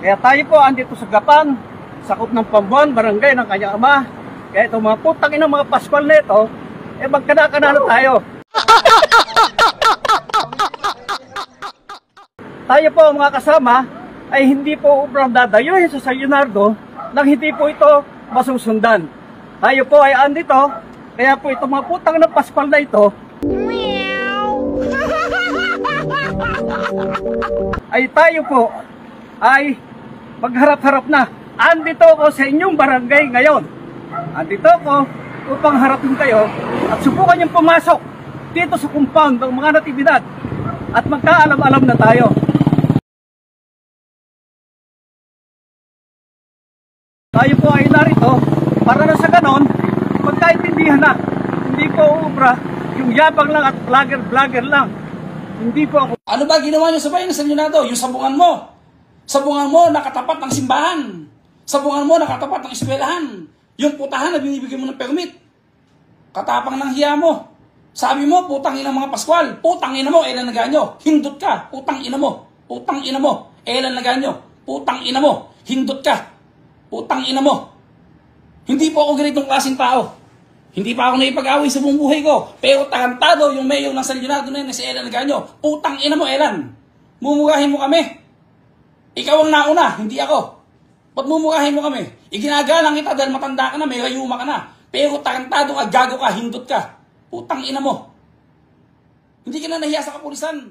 Kaya tayo po andito sa Gapan, sakop ng Pambuan, barangay ng kanyang ama. Kaya itong mga putang inang mga Paskal na ito, magkana-kanalo tayo. Tayo po mga kasama ay hindi po ubrang dadayuhin sa San Leonardo nang hindi po ito masusundan. Tayo po ay andito, kaya po itong mga putang ng Paskal na ito ay tayo po ay magharap-harap na. Andito ako sa inyong barangay ngayon. Andito ako upang harapin kayo at subukan niyong pumasok dito sa compound ng mga natibidad at magkaalam-alam na tayo. Tayo po ay narito para na sa ganon magkaintindihan na. Hindi po ubra yung yabang lang at vlogger lang. Hindi po ako. Ano ba ginawa niyo sa bayan ng San Leonardo? Yung sabungan mo. Sabungan mo nakatapat ng simbahan. Sabungan mo nakatapat ng eskwelahan. Yung putahan na binibigyan mo ng permit. Katapang ng hiya mo. Sabi mo, putang ina mga Paskwal. Putang ina mo, elan na ganyo. Hindot ka. Putang ina mo. Putang ina mo. Elan na ganyo. Putang ina mo. Hindot ka. Putang ina mo. Hindi po ako ganitong klaseng tao. Hindi pa ako naipag-away sa buong buhay ko. Pero tarantado yung mayor ng San Leonardo na yun, si Elan Naganyo. Putang ina mo, Elan. Mumurahin mo kami. Ikaw ang nauna, hindi ako. Ba't mumurahin mo kami? Iginagalang kita dahil matanda ka na, may rayuma ka na. Pero tarantado ka, gago ka, hindot ka. Putang ina mo. Hindi ka na nahiya sa kapulisan.